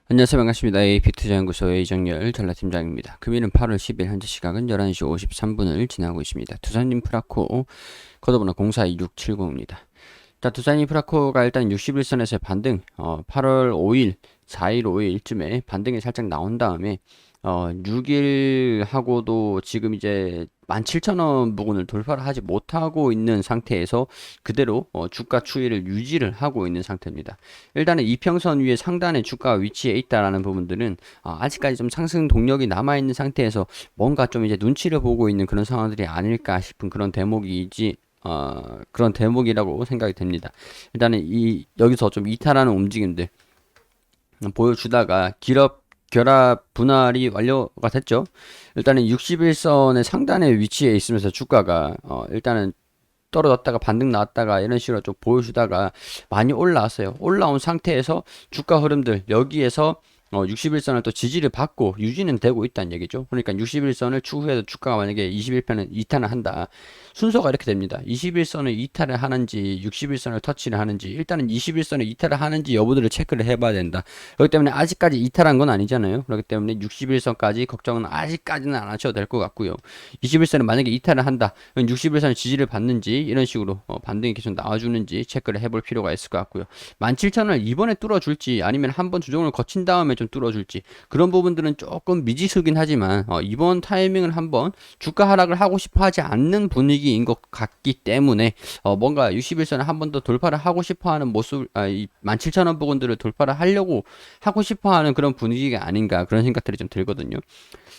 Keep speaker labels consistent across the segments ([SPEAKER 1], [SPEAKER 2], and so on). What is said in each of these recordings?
[SPEAKER 1] 안녕하세요. 반갑습니다. AP투자연구소의 이정열 전략팀장입니다. 금일은 8월 10일 현재 시각은 11시 53분을 지나고 있습니다. 두산인프라코 코드번호 042670입니다. 자, 두산인프라코가 일단 61선에서의 반등, 8월 5일, 4일, 5일쯤에 반등이 살짝 나온 다음에 6일하고도 지금 이제 17,000원 부근을 돌파를 하지 못하고 있는 상태에서 그대로 주가 추이를 유지를 하고 있는 상태입니다. 일단은 이평선 위에 상단의 주가 위치에 있다라는 부분들은 아직까지 좀 상승 동력이 남아있는 상태에서 뭔가 좀 이제 눈치를 보고 있는 그런 상황들이 아닐까 싶은 그런 대목이지 그런 대목이라고 생각이 됩니다. 일단은 여기서 좀 이탈하는 움직임들 보여주다가 결합 분할이 완료가 됐죠. 일단은 61선의 상단의 위치에 있으면서 주가가 일단은 떨어졌다가 반등 나왔다가 이런 식으로 좀 보여주다가 많이 올라왔어요. 올라온 상태에서 주가 흐름들 여기에서 61선을 또 지지를 받고 유지는 되고 있다는 얘기죠. 그러니까 61선을 추후에도 주가가 만약에 21편은 이탈을 한다. 순서가 이렇게 됩니다. 21선을 이탈을 하는지 61선을 터치를 하는지 일단은 21선을 이탈을 하는지 여부들을 체크를 해봐야 된다. 그렇기 때문에 아직까지 이탈한 건 아니잖아요. 그렇기 때문에 61선까지 걱정은 아직까지는 안 하셔도 될 것 같고요. 21선을 만약에 이탈을 한다. 61선 지지를 받는지 이런 식으로 반등이 계속 나와주는지 체크를 해볼 필요가 있을 것 같고요. 17,000원을 이번에 뚫어줄지 아니면 한번 조정을 거친 다음에 좀 뚫어줄지 그런 부분들은 조금 미지수긴 하지만 이번 타이밍을 한번 주가 하락을 하고 싶어 하지 않는 분위기인 것 같기 때문에 뭔가 61선을 한 번 더 돌파를 하고 싶어 하는 모습 이 17,000원 부분들을 돌파를 하려고 하고 싶어 하는 그런 분위기가 아닌가 그런 생각들이 좀 들거든요.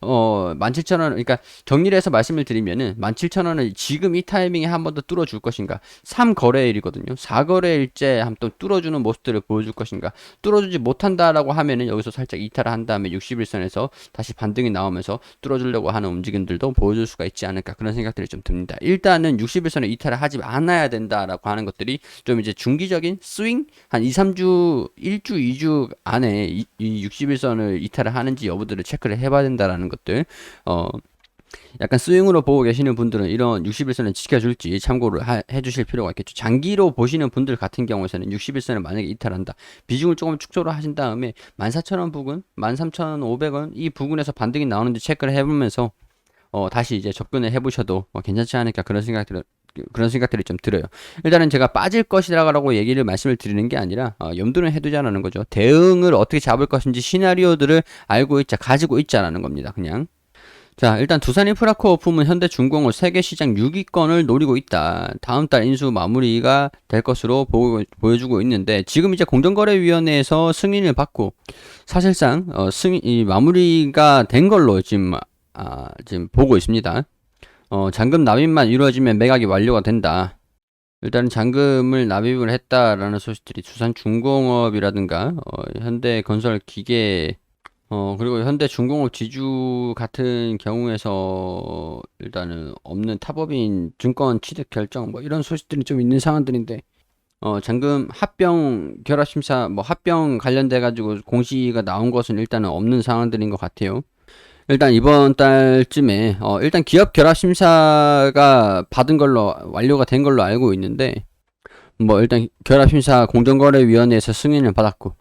[SPEAKER 1] 17,000원, 그러니까 정리를 해서 말씀을 드리면은 17,000원을 지금 이 타이밍에 한 번 더 뚫어줄 것인가? 3거래일이거든요. 4거래일째 한 번 뚫어주는 모습들을 보여줄 것인가? 뚫어주지 못한다라고 하면은 여기서 살짝 이탈을 한 다음에 61선에서 다시 반등이 나오면서 뚫어주려고 하는 움직임들도 보여줄 수가 있지 않을까 그런 생각들이 좀 듭니다. 일단은 61선에 이탈을 하지 않아야 된다라고 하는 것들이 좀 이제 중기적인 스윙 한 2, 3주, 1주, 2주 안에 이 61선을 이탈을 하는지 여부들을 체크를 해봐야 된다라는 것들. 약간 스윙으로 보고 계시는 분들은 이런 61선을 지켜줄지 참고를 해주실 필요가 있겠죠. 장기로 보시는 분들 같은 경우에는 61선을 만약에 이탈한다. 비중을 조금 축소를 하신 다음에 14,000원 부근, 13,500원 이 부근에서 반등이 나오는지 체크를 해보면서 다시 이제 접근을 해보셔도 괜찮지 않을까 그런 생각들이 좀 들어요. 일단은 제가 빠질 것이라고 얘기를 말씀을 드리는 게 아니라 염두는 해두자라는 거죠. 대응을 어떻게 잡을 것인지 시나리오들을 알고 있자 가지고 있자라는 겁니다. 그냥. 자, 일단 두산인프라코어 품은 현대중공업 세계시장 6위권을 노리고 있다. 다음 달 인수 마무리가 될 것으로 보여주고 있는데 지금 이제 공정거래위원회에서 승인을 받고 사실상 이 마무리가 된 걸로 지금 보고 있습니다. 잔금 납입만 이루어지면 매각이 완료가 된다. 일단은 잔금을 납입을 했다라는 소식들이 두산중공업이라든가 현대건설기계 그리고 현대중공업 지주 같은 경우에서 일단은 없는 타법인 증권 취득 결정 뭐 이런 소식들이 좀 있는 상황들인데 잔금 합병 결합 심사 뭐 합병 관련돼 가지고 공시가 나온 것은 일단은 없는 상황들인 것 같아요. 일단 이번 달쯤에 일단 기업 결합 심사가 받은 걸로 완료가 된 걸로 알고 있는데 뭐 일단 결합 심사 공정거래위원회에서 승인을 받았고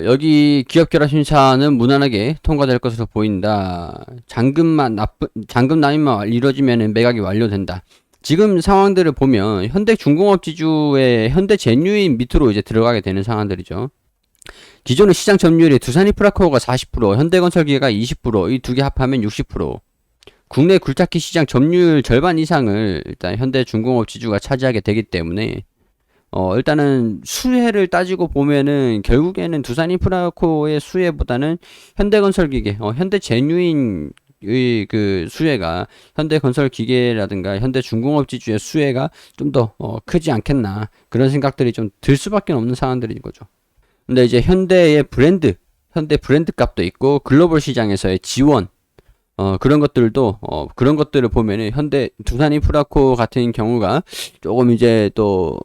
[SPEAKER 1] 여기 기업 결합 심사는 무난하게 통과될 것으로 보인다. 잔금 납입만 이루어지면 매각이 완료된다. 지금 상황들을 보면 현대중공업 지주의 현대제뉴인 밑으로 이제 들어가게 되는 상황들이죠. 기존의 시장 점유율이 두산인프라코어가 40%, 현대건설기계가 20%, 이 두 개 합하면 60%. 국내 굴착기 시장 점유율 절반 이상을 일단 현대중공업 지주가 차지하게 되기 때문에 일단은 수혜를 따지고 보면은 결국에는 두산인프라코의 수혜보다는 현대건설기계, 현대제뉴인 그 수혜가 현대건설기계라든가 현대중공업 지주의 수혜가 좀 더 크지 않겠나 그런 생각들이 좀 들 수밖에 없는 상황들인 거죠. 근데 이제 현대의 브랜드, 현대 브랜드 값도 있고 글로벌 시장에서의 지원, 그런 것들도, 그런 것들을 보면은 현대, 두산인프라코 같은 경우가 조금 이제 또,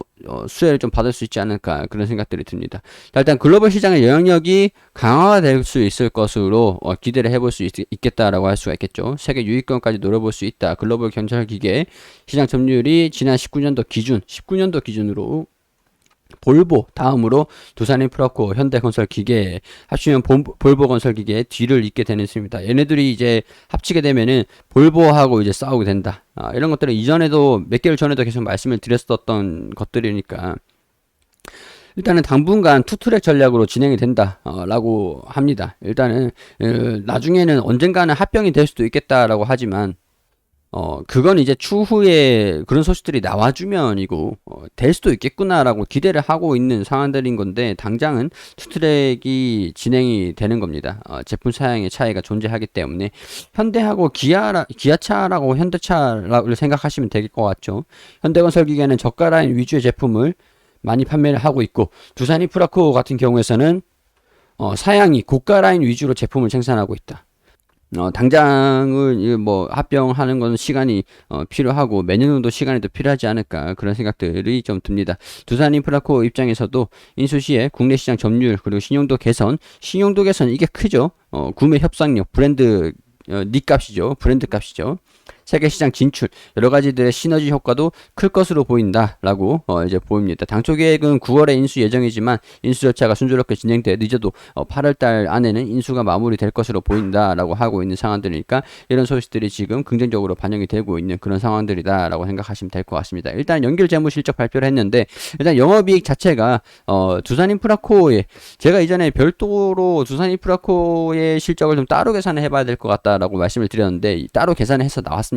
[SPEAKER 1] 수혜를 좀 받을 수 있지 않을까 그런 생각들이 듭니다. 자, 일단 글로벌 시장의 영향력이 강화가 될 수 있을 것으로 기대를 해볼 수 있겠다라고 할 수가 있겠죠. 세계 유입권까지 노려볼 수 있다. 글로벌 견찰 기계 시장 점유율이 지난 19년도 기준으로 볼보 다음으로 두산인프라코, 현대건설기계 합치면 볼보건설기계 뒤를 잇게 되는 셈입니다. 얘네들이 이제 합치게 되면은 볼보하고 이제 싸우게 된다. 이런 것들은 이전에도 몇 개월 전에도 계속 말씀을 드렸었던 것들이니까 일단은 당분간 투트랙 전략으로 진행이 된다 라고 합니다. 일단은 나중에는 언젠가는 합병이 될 수도 있겠다라고 하지만 그건 이제 추후에 그런 소식들이 나와주면이고, 될 수도 있겠구나라고 기대를 하고 있는 상황들인 건데, 당장은 투트랙이 진행이 되는 겁니다. 제품 사양의 차이가 존재하기 때문에, 현대하고 기아차라고 현대차를 생각하시면 될 것 같죠. 현대건설기계는 저가 라인 위주의 제품을 많이 판매를 하고 있고, 두산인프라코 같은 경우에서는, 사양이 고가 라인 위주로 제품을 생산하고 있다. 당장은 뭐 합병하는 건 시간이 필요하고 매년 정도 시간이 더 필요하지 않을까 그런 생각들이 좀 듭니다. 두산인프라코 입장에서도 인수시에 국내 시장 점유율 그리고 신용도 개선 이게 크죠. 구매 협상력, 브랜드 값이죠. 브랜드 값이죠. 세계 시장 진출 여러 가지들의 시너지 효과도 클 것으로 보인다라고 이제 보입니다. 당초 계획은 9월에 인수 예정이지만 인수 절차가 순조롭게 진행돼 늦어도 8월 달 안에는 인수가 마무리될 것으로 보인다라고 하고 있는 상황들이니까 이런 소식들이 지금 긍정적으로 반영이 되고 있는 그런 상황들이다라고 생각하시면 될 것 같습니다. 일단 연결 재무 실적 발표를 했는데 일단 영업이익 자체가 두산인프라코의 제가 이전에 별도로 두산인프라코의 실적을 좀 따로 계산을 해봐야 될 것 같다라고 말씀을 드렸는데 따로 계산을 해서 나왔습니다.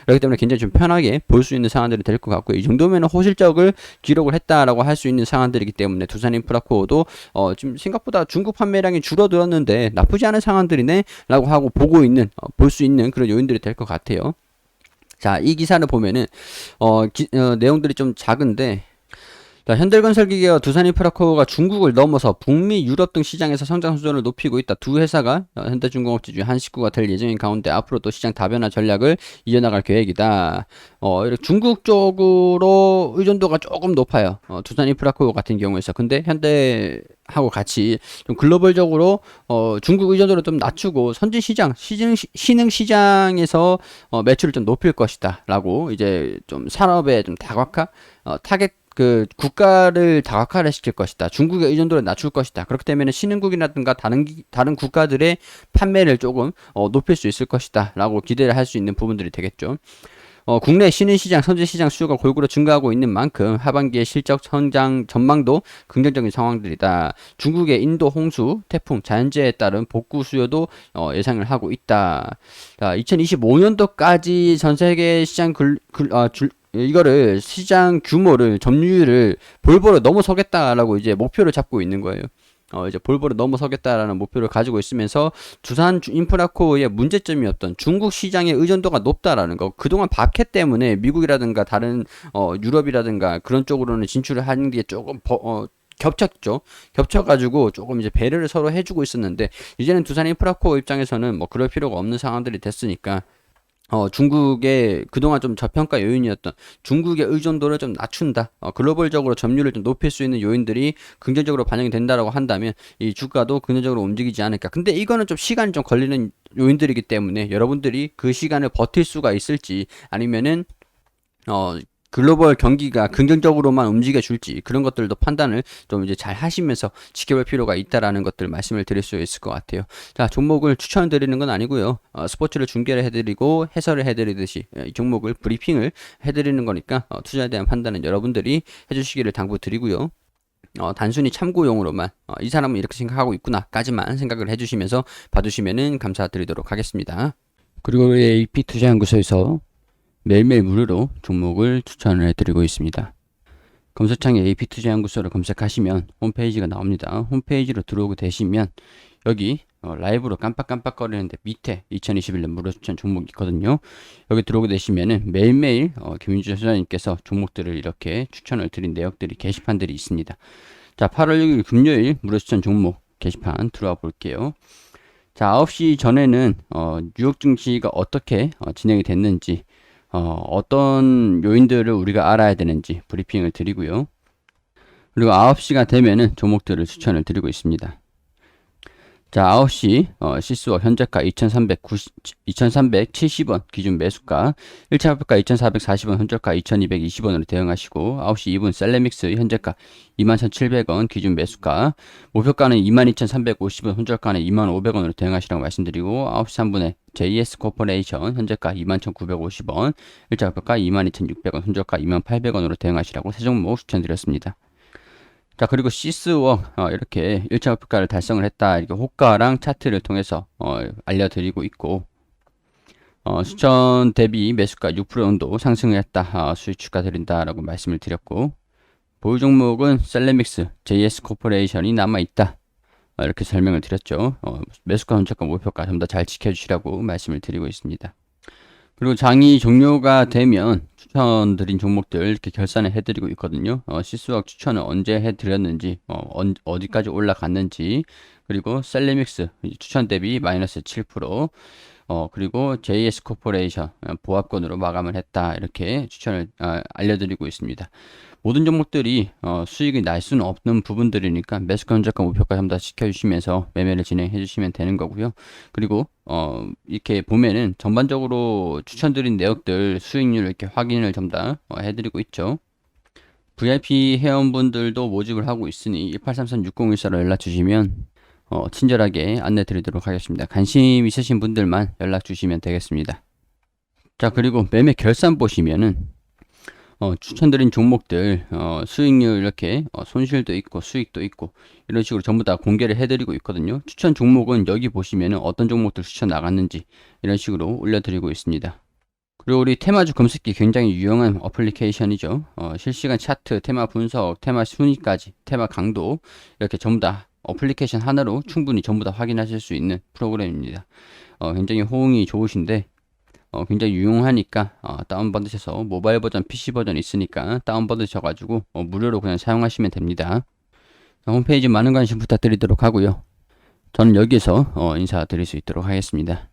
[SPEAKER 1] 그렇기 때문에 굉장히 좀 편하게 볼 수 있는 상황들이 될 것 같고요. 이 정도면 호실적을 기록을 했다라고 할 수 있는 상황들이기 때문에 두산인프라코도 지금 생각보다 중국 판매량이 줄어들었는데 나쁘지 않은 상황들이네 라고 하고 보고 있는 볼 수 있는 그런 요인들이 될 것 같아요. 자, 이 기사를 보면은 내용들이 좀 작은데 자, 현대건설기계와 두산인프라코가 중국을 넘어서 북미, 유럽 등 시장에서 성장 수준을 높이고 있다. 두 회사가 현대중공업지 중 한 식구가 될 예정인 가운데 앞으로도 시장 다변화 전략을 이어나갈 계획이다. 이렇게 중국 쪽으로 의존도가 조금 높아요. 두산인프라코 같은 경우에서. 근데 현대하고 같이 좀 글로벌적으로 중국 의존도를 좀 낮추고 선진 시장, 신흥 시장에서 매출을 좀 높일 것이다. 라고 이제 좀 산업의 좀 다각화, 타겟 국가를 다각화를 시킬 것이다. 중국의 의존도를 낮출 것이다. 그렇기 때문에 신흥국이라든가 다른 국가들의 판매를 조금 높일 수 있을 것이다. 라고 기대를 할 수 있는 부분들이 되겠죠. 국내 신흥시장, 선진시장 수요가 골고루 증가하고 있는 만큼 하반기의 실적 성장 전망도 긍정적인 상황들이다. 중국의 인도 홍수, 태풍, 자연재해에 따른 복구 수요도 예상을 하고 있다. 자, 2025년도까지 전 세계 시장 이거를 시장 규모를 점유율을 볼보로 넘어서겠다라고 이제 목표를 잡고 있는 거예요. 이제 볼보로 넘어서겠다라는 목표를 가지고 있으면서 두산 인프라코의 문제점이었던 중국 시장의 의존도가 높다라는 거. 그동안 박해 때문에 미국이라든가 다른 유럽이라든가 그런 쪽으로는 진출을 하는 게 조금 겹쳤죠. 겹쳐가지고 조금 이제 배려를 서로 해주고 있었는데 이제는 두산 인프라코 입장에서는 뭐 그럴 필요가 없는 상황들이 됐으니까 중국의 그동안 좀 저평가 요인이었던 중국의 의존도를 좀 낮춘다. 글로벌적으로 점유율을 좀 높일 수 있는 요인들이 긍정적으로 반영이 된다라고 한다면 이 주가도 긍정적으로 움직이지 않을까. 근데 이거는 좀 시간이 좀 걸리는 요인들이기 때문에 여러분들이 그 시간을 버틸 수가 있을지 아니면은 글로벌 경기가 긍정적으로만 움직여 줄지 그런 것들도 판단을 좀 이제 잘 하시면서 지켜볼 필요가 있다라는 것들 말씀을 드릴 수 있을 것 같아요. 자, 종목을 추천을 드리는 건 아니고요. 스포츠를 중계를 해드리고 해설을 해드리듯이 이 종목을 브리핑을 해드리는 거니까 투자에 대한 판단은 여러분들이 해주시기를 당부드리고요. 단순히 참고용으로만 이 사람은 이렇게 생각하고 있구나까지만 생각을 해주시면서 봐주시면은 감사드리도록 하겠습니다. 그리고 AP투자연구소에서 매일매일 무료로 종목을 추천을 해드리고 있습니다. 검색창에 AP투자연구소를 검색하시면 홈페이지가 나옵니다. 홈페이지로 들어오게 되시면 여기 라이브로 깜빡깜빡거리는데 밑에 2021년 무료 추천 종목이 있거든요. 여기 들어오게 되시면은 매일매일 김윤주 소장님께서 종목들을 이렇게 추천을 드린 내역들이 게시판들이 있습니다. 자, 8월 6일 금요일 무료 추천 종목 게시판 들어와 볼게요. 자, 9시 전에는 뉴욕 증시가 어떻게 진행이 됐는지 어떤 요인들을 우리가 알아야 되는지 브리핑을 드리고요. 그리고 9시가 되면은 종목들을 추천을 드리고 있습니다. 자, 9시 시스워 현재가 2370원 기준 매수가, 1차 목표가 2440원, 현저가 2220원으로 대응하시고, 9시 2분 셀레믹스 현재가 21,700원 기준 매수가, 목표가는 22,350원, 현저가는 25,500원으로 대응하시라고 말씀드리고, 9시 3분에 JS 코퍼레이션 현재가 21,950원, 1차 목표가 22,600원, 현저가 28,000원으로 대응하시라고 세 종목 추천드렸습니다. 자, 그리고 시스웍 이렇게 1차 목표가를 달성을 했다, 이렇게 호가랑 차트를 통해서 알려드리고 있고, 추천 대비 매수가 6% 정도 상승을 했다, 수익 축하드린다라고 말씀을 드렸고, 보유 종목은 셀레믹스, JS 코퍼레이션이 남아있다, 이렇게 설명을 드렸죠. 매수가, 현저가, 목표가 전부 다 잘 지켜주시라고 말씀을 드리고 있습니다. 그리고 장이 종료가 되면 추천드린 종목들 이렇게 결산을 해드리고 있거든요. 시스웍 추천을 언제 해드렸는지, 어디까지 올라갔는지, 그리고 셀레믹스 추천 대비 마이너스 7%, 그리고 JS 코퍼레이션 보합권으로 마감을 했다, 이렇게 추천을 알려드리고 있습니다. 모든 종목들이 수익이 날 수는 없는 부분들이니까 매수가, 현저가, 목표가 전부 다 지켜주시면서 매매를 진행해 주시면 되는 거고요. 그리고 이렇게 보면은 전반적으로 추천드린 내역들 수익률 이렇게 확인을 전부 다 해드리고 있죠. VIP 회원분들도 모집을 하고 있으니 1833-6014로 연락 주시면 친절하게 안내 드리도록 하겠습니다. 관심 있으신 분들만 연락 주시면 되겠습니다. 자, 그리고 매매 결산 보시면은 추천드린 종목들 수익률 이렇게 손실도 있고 수익도 있고 이런 식으로 전부 다 공개를 해드리고 있거든요. 추천 종목은 여기 보시면은 어떤 종목들 추천 나갔는지 이런 식으로 올려드리고 있습니다. 그리고 우리 테마주 검색기 굉장히 유용한 어플리케이션이죠. 실시간 차트, 테마 분석, 테마 순위까지, 테마 강도 이렇게 전부 다 어플리케이션 하나로 충분히 전부 다 확인하실 수 있는 프로그램입니다. 굉장히 호응이 좋으신데 굉장히 유용하니까 다운받으셔서, 모바일 버전, PC 버전 있으니까 다운받으셔가지고 무료로 그냥 사용하시면 됩니다. 홈페이지 많은 관심 부탁드리도록 하고요. 저는 여기서 인사드릴 수 있도록 하겠습니다.